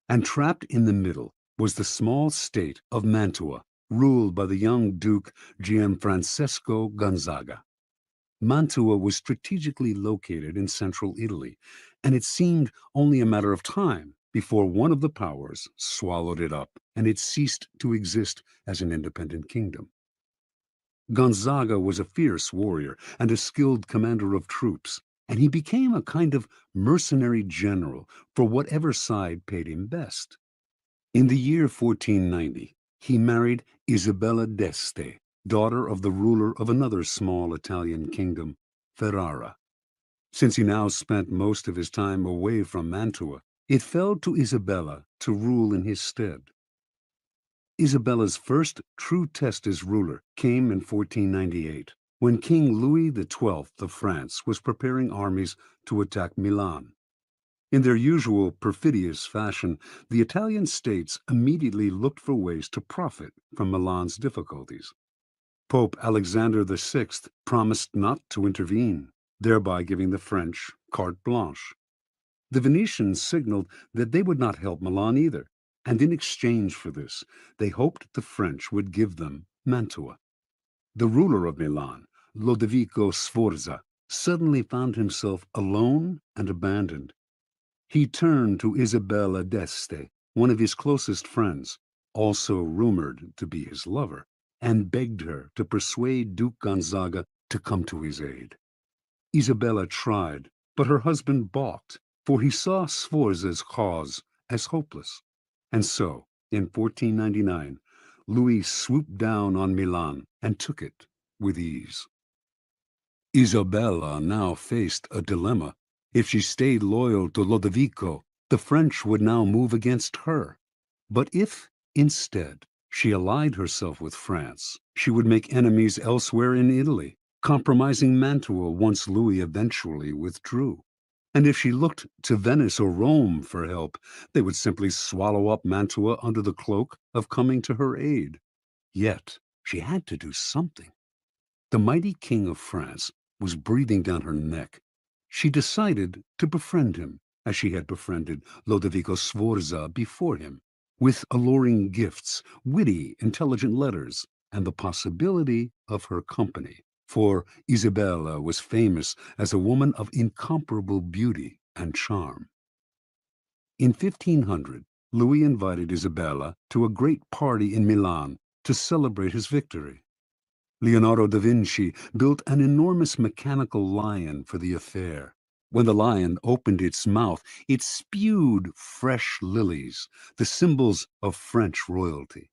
And trapped in the middle was the small state of Mantua, ruled by the young Duke Gianfrancesco Gonzaga. Mantua was strategically located in central Italy, and it seemed only a matter of time before one of the powers swallowed it up and it ceased to exist as an independent kingdom. Gonzaga was a fierce warrior and a skilled commander of troops, and he became a kind of mercenary general for whatever side paid him best. In the year 1490, he married Isabella d'Este, daughter of the ruler of another small Italian kingdom, Ferrara. Since he now spent most of his time away from Mantua, it fell to Isabella to rule in his stead. Isabella's first true test as ruler came in 1498, when King Louis XII of France was preparing armies to attack Milan. In their usual perfidious fashion, the Italian states immediately looked for ways to profit from Milan's difficulties. Pope Alexander VI promised not to intervene, thereby giving the French carte blanche. The Venetians signaled that they would not help Milan either, and in exchange for this, they hoped the French would give them Mantua. The ruler of Milan, Lodovico Sforza, suddenly found himself alone and abandoned. He turned to Isabella d'Este, one of his closest friends, also rumored to be his lover, and begged her to persuade Duke Gonzaga to come to his aid. Isabella tried, but her husband balked, for he saw Sforza's cause as hopeless. And so, in 1499, Louis swooped down on Milan and took it with ease. Isabella now faced a dilemma. If she stayed loyal to Lodovico, the French would now move against her. But if, instead, she allied herself with France, she would make enemies elsewhere in Italy, compromising Mantua once Louis eventually withdrew. And if she looked to Venice or Rome for help, they would simply swallow up Mantua under the cloak of coming to her aid. Yet she had to do something. The mighty king of France was breathing down her neck. She decided to befriend him, as she had befriended Lodovico Sforza before him, with alluring gifts, witty, intelligent letters, and the possibility of her company. For Isabella was famous as a woman of incomparable beauty and charm. In 1500, Louis invited Isabella to a great party in Milan to celebrate his victory. Leonardo da Vinci built an enormous mechanical lion for the affair. When the lion opened its mouth, it spewed fresh lilies, the symbols of French royalty.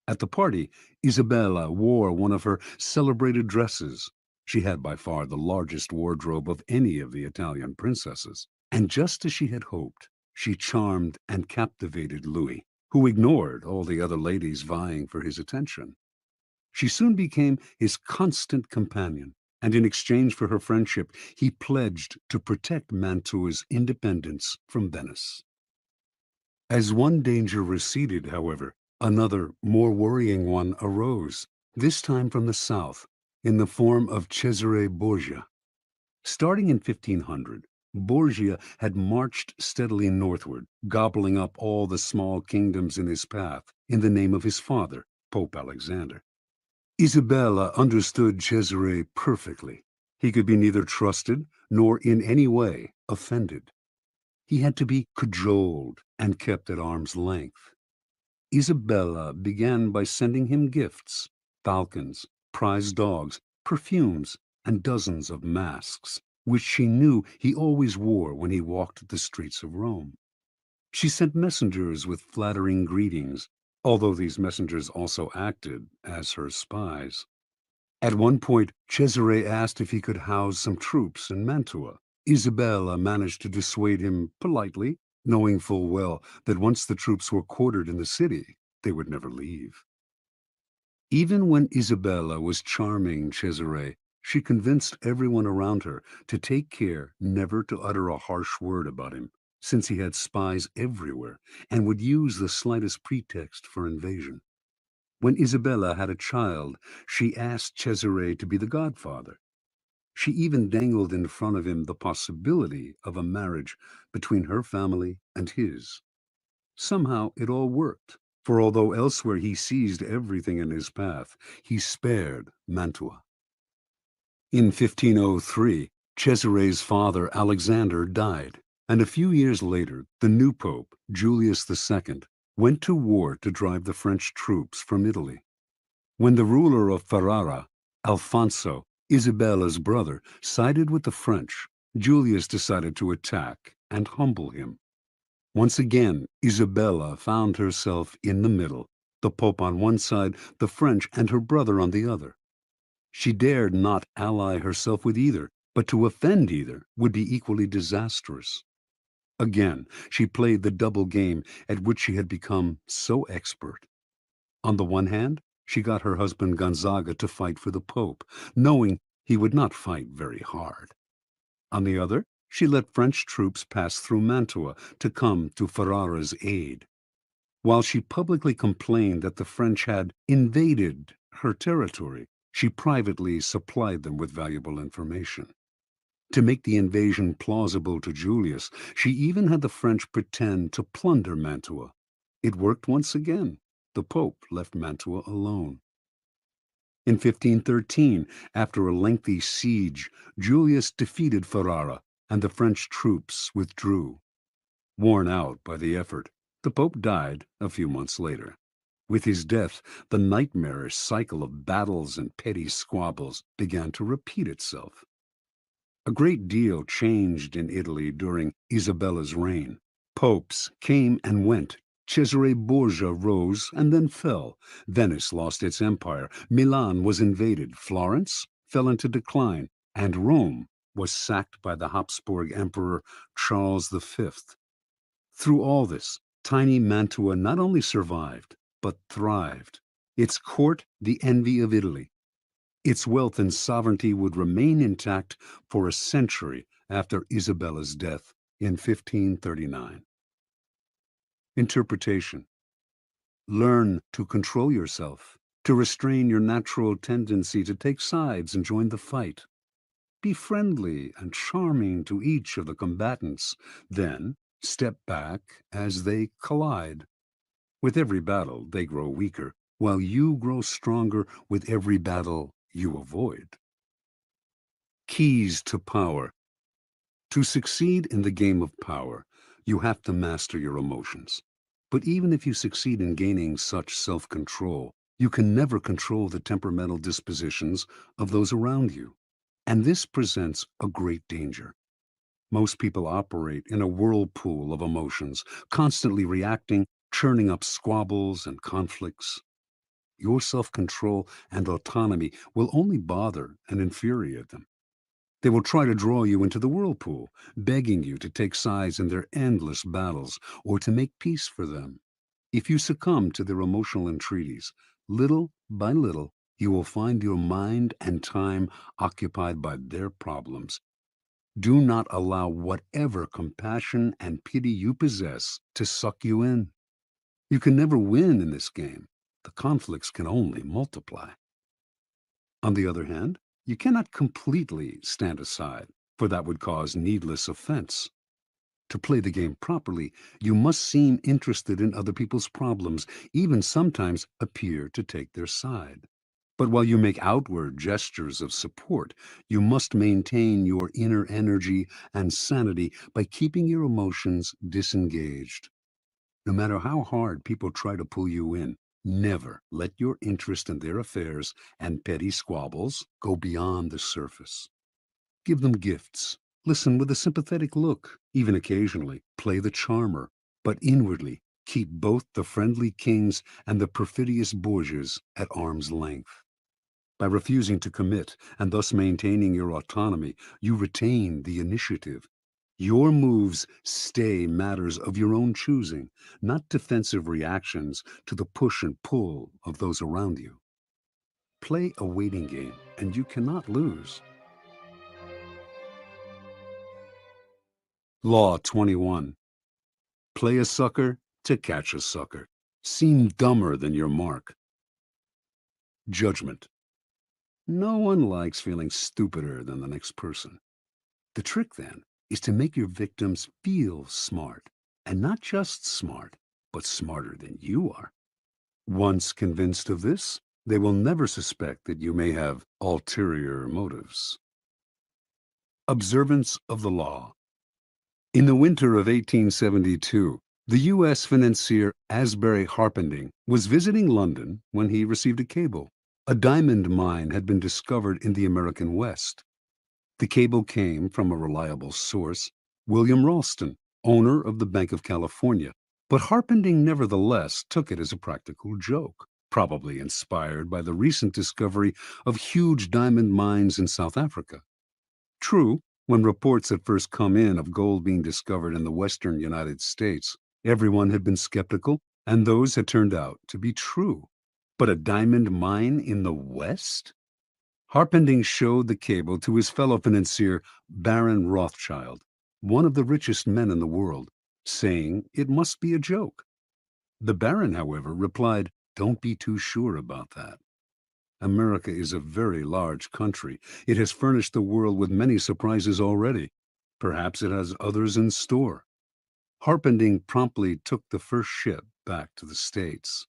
At the party, Isabella wore one of her celebrated dresses. She had by far the largest wardrobe of any of the Italian princesses. And just as she had hoped, she charmed and captivated Louis, who ignored all the other ladies vying for his attention. She soon became his constant companion, and in exchange for her friendship, he pledged to protect Mantua's independence from Venice. As one danger receded, however, another, more worrying one arose, this time from the south, in the form of Cesare Borgia. Starting in 1500, Borgia had marched steadily northward, gobbling up all the small kingdoms in his path in the name of his father, Pope Alexander. Isabella understood Cesare perfectly. He could be neither trusted nor in any way offended. He had to be cajoled and kept at arm's length. Isabella began by sending him gifts, falcons, prize dogs, perfumes, and dozens of masks, which she knew he always wore when he walked the streets of Rome. She sent messengers with flattering greetings, although these messengers also acted as her spies. At one point, Cesare asked if he could house some troops in Mantua. Isabella managed to dissuade him politely, knowing full well that once the troops were quartered in the city, they would never leave. Even when Isabella was charming Cesare, she convinced everyone around her to take care never to utter a harsh word about him, since he had spies everywhere and would use the slightest pretext for invasion. When Isabella had a child, she asked Cesare to be the godfather. She even dangled in front of him the possibility of a marriage between her family and his. Somehow it all worked, for although elsewhere he seized everything in his path, he spared Mantua. In 1503, Cesare's father Alexander died, and a few years later the new pope, Julius II, went to war to drive the French troops from Italy. When the ruler of Ferrara, Alfonso, Isabella's brother, sided with the French, Julius decided to attack and humble him. Once again, Isabella found herself in the middle, the Pope on one side, the French and her brother on the other. She dared not ally herself with either, but to offend either would be equally disastrous. Again, she played the double game at which she had become so expert. On the one hand, she got her husband Gonzaga to fight for the Pope, knowing he would not fight very hard. On the other, she let French troops pass through Mantua to come to Ferrara's aid. While she publicly complained that the French had invaded her territory, she privately supplied them with valuable information. To make the invasion plausible to Julius, she even had the French pretend to plunder Mantua. It worked once again. The Pope left Mantua alone. In 1513, after a lengthy siege, Julius defeated Ferrara, and the French troops withdrew. Worn out by the effort, the Pope died a few months later. With his death, the nightmarish cycle of battles and petty squabbles began to repeat itself. A great deal changed in Italy during Isabella's reign. Popes came and went. Cesare Borgia rose and then fell. Venice lost its empire. Milan was invaded. Florence fell into decline. And Rome was sacked by the Habsburg Emperor Charles V. Through all this, tiny Mantua not only survived, but thrived. Its court the envy of Italy. Its wealth and sovereignty would remain intact for a century after Isabella's death in 1539. Interpretation. Learn to control yourself to restrain your natural tendency to take sides and join the fight. Be friendly and charming to each of the combatants, then step back as they collide. With every battle, they grow weaker, while you grow stronger with every battle you avoid. Keys to power. To succeed in the game of power, you have to master your emotions. But even if you succeed in gaining such self-control, you can never control the temperamental dispositions of those around you. And this presents a great danger. Most people operate in a whirlpool of emotions, constantly reacting, churning up squabbles and conflicts. Your self-control and autonomy will only bother and infuriate them. They will try to draw you into the whirlpool, begging you to take sides in their endless battles or to make peace for them. If you succumb to their emotional entreaties, little by little, you will find your mind and time occupied by their problems. Do not allow whatever compassion and pity you possess to suck you in. You can never win in this game. The conflicts can only multiply. On the other hand, you cannot completely stand aside, for that would cause needless offense. To play the game properly, you must seem interested in other people's problems, even sometimes appear to take their side. But while you make outward gestures of support, you must maintain your inner energy and sanity by keeping your emotions disengaged. No matter how hard people try to pull you in, never let your interest in their affairs and petty squabbles go beyond the surface. Give them gifts. Listen with a sympathetic look. Even occasionally, play the charmer. But inwardly, keep both the friendly kings and the perfidious Borgias at arm's length. By refusing to commit and thus maintaining your autonomy, you retain the initiative. Your moves stay matters of your own choosing, not defensive reactions to the push and pull of those around you. Play a waiting game, and you cannot lose. Law 21. Play a sucker to catch a sucker. Seem dumber than your mark. Judgment. No one likes feeling stupider than the next person. The trick, then, is to make your victims feel smart, and not just smart, but smarter than you are. Once convinced of this, they will never suspect that you may have ulterior motives. Observance of the law. In the winter of 1872, the U.S. financier Asbury Harpending was visiting London when he received a cable. A diamond mine had been discovered in the American West. The cable came from a reliable source, William Ralston, owner of the Bank of California. But Harpending nevertheless took it as a practical joke, probably inspired by the recent discovery of huge diamond mines in South Africa. True, when reports had first come in of gold being discovered in the western United States, everyone had been skeptical, and those had turned out to be true. But a diamond mine in the West? Harpending showed the cable to his fellow financier, Baron Rothschild, one of the richest men in the world, saying it must be a joke. The Baron, however, replied, "Don't be too sure about that. America is a very large country. It has furnished the world with many surprises already. Perhaps it has others in store." Harpending promptly took the first ship back to the States.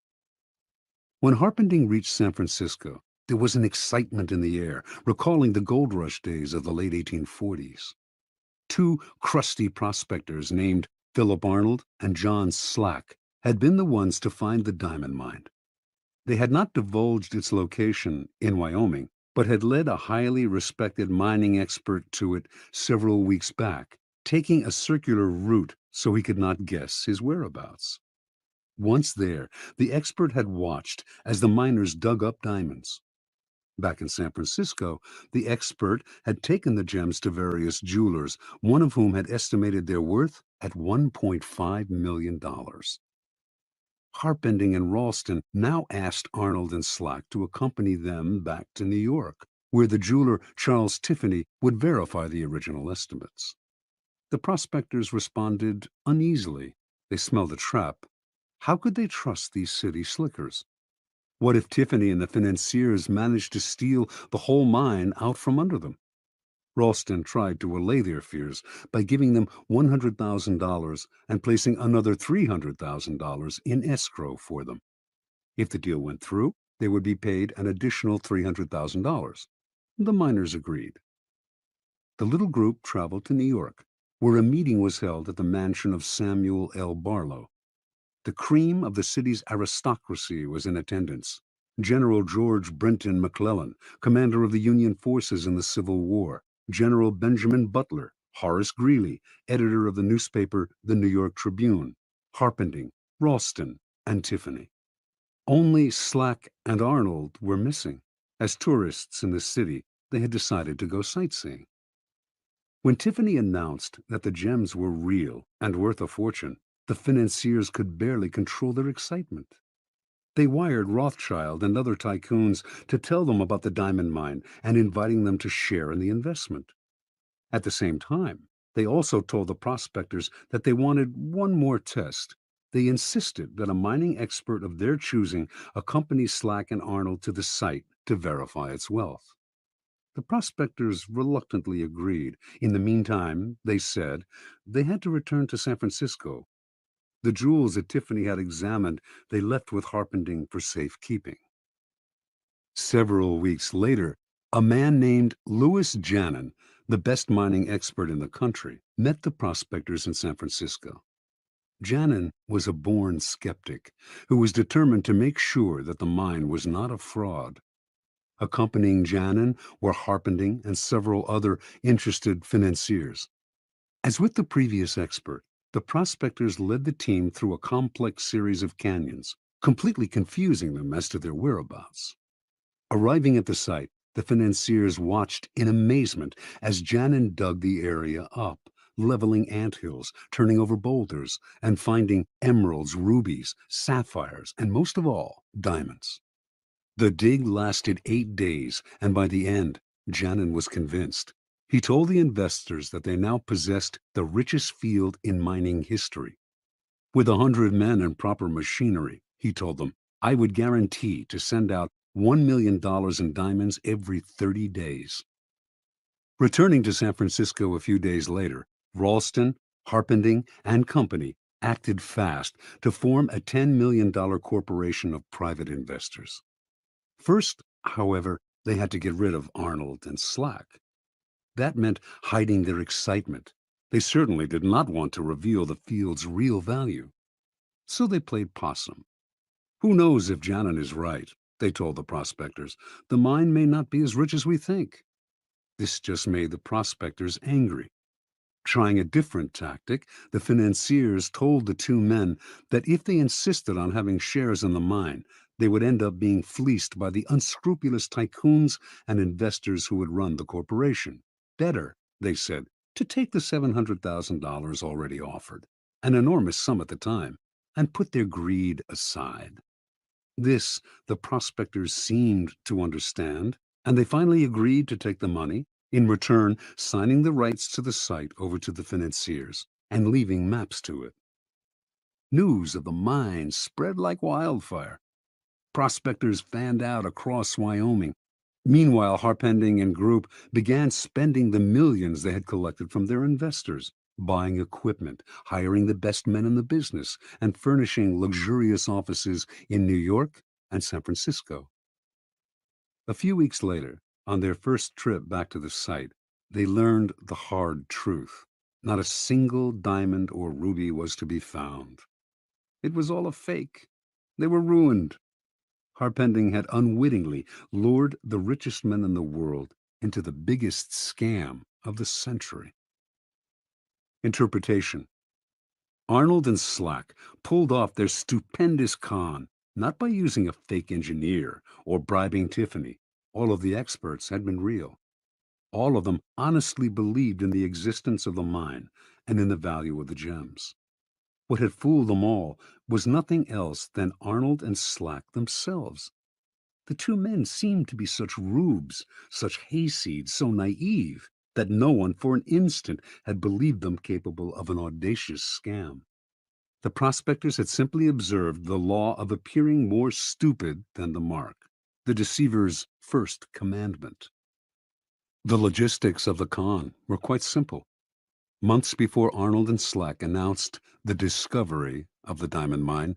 When Harpending reached San Francisco, there was an excitement in the air, recalling the gold rush days of the late 1840s. Two crusty prospectors named Philip Arnold and John Slack had been the ones to find the diamond mine. They had not divulged its location in Wyoming, but had led a highly respected mining expert to it several weeks back, taking a circular route so he could not guess his whereabouts. Once there, the expert had watched as the miners dug up diamonds. Back in San Francisco, the expert had taken the gems to various jewelers, one of whom had estimated their worth at $1.5 million. Harpending and Ralston now asked Arnold and Slack to accompany them back to New York, where the jeweler Charles Tiffany would verify the original estimates. The prospectors responded uneasily. They smelled a trap. How could they trust these city slickers? What if Tiffany and the financiers managed to steal the whole mine out from under them? Ralston tried to allay their fears by giving them $100,000 and placing another $300,000 in escrow for them. If the deal went through, they would be paid an additional $300,000. The miners agreed. The little group traveled to New York, where a meeting was held at the mansion of Samuel L. Barlow. The cream of the city's aristocracy was in attendance. General George Brenton McClellan, commander of the Union forces in the Civil War, General Benjamin Butler, Horace Greeley, editor of the newspaper The New York Tribune, Harpending, Ralston, and Tiffany. Only Slack and Arnold were missing. As tourists in the city, they had decided to go sightseeing. When Tiffany announced that the gems were real and worth a fortune, the financiers could barely control their excitement. They wired Rothschild and other tycoons to tell them about the diamond mine and inviting them to share in the investment. At the same time, they also told the prospectors that they wanted one more test. They insisted that a mining expert of their choosing accompany Slack and Arnold to the site to verify its wealth. The prospectors reluctantly agreed. In the meantime, they said, they had to return to San Francisco. The jewels that Tiffany had examined, they left with Harpending for safekeeping. Several weeks later, a man named Louis Janin, the best mining expert in the country, met the prospectors in San Francisco. Janin was a born skeptic who was determined to make sure that the mine was not a fraud. Accompanying Janin were Harpending and several other interested financiers. As with the previous expert, the prospectors led the team through a complex series of canyons, completely confusing them as to their whereabouts. Arriving at the site, the financiers watched in amazement as Janin dug the area up, leveling anthills, turning over boulders, and finding emeralds, rubies, sapphires, and most of all, diamonds. The dig lasted 8 days, and by the end, Janin was convinced. He told the investors that they now possessed the richest field in mining history. With 100 men and proper machinery, he told them, I would guarantee to send out $1 million in diamonds every 30 days. Returning to San Francisco a few days later, Ralston, Harpending, and Company acted fast to form a $10 million corporation of private investors. First, however, they had to get rid of Arnold and Slack. That meant hiding their excitement. They certainly did not want to reveal the field's real value. So they played possum. Who knows if Janin is right, they told the prospectors. The mine may not be as rich as we think. This just made the prospectors angry. Trying a different tactic, the financiers told the two men that if they insisted on having shares in the mine, they would end up being fleeced by the unscrupulous tycoons and investors who would run the corporation. Better, they said, to take the $700,000 already offered, an enormous sum at the time, and put their greed aside. This the prospectors seemed to understand, and they finally agreed to take the money, in return signing the rights to the site over to the financiers and leaving maps to it. News of the mine spread like wildfire. Prospectors fanned out across Wyoming. Meanwhile, Harpending and Group began spending the millions they had collected from their investors, buying equipment, hiring the best men in the business, and furnishing luxurious offices in New York and San Francisco. A few weeks later, on their first trip back to the site, they learned the hard truth. Not a single diamond or ruby was to be found. It was all a fake. They were ruined. Harpending had unwittingly lured the richest men in the world into the biggest scam of the century. Interpretation. Arnold and Slack pulled off their stupendous con, not by using a fake engineer or bribing Tiffany. All of the experts had been real. All of them honestly believed in the existence of the mine and in the value of the gems. What had fooled them all was nothing else than Arnold and Slack themselves. The two men seemed to be such rubes, such hayseeds, so naive, that no one for an instant had believed them capable of an audacious scam. The prospectors had simply observed the law of appearing more stupid than the mark, the deceiver's first commandment. The logistics of the con were quite simple. Months before Arnold and Slack announced the discovery of the diamond mine,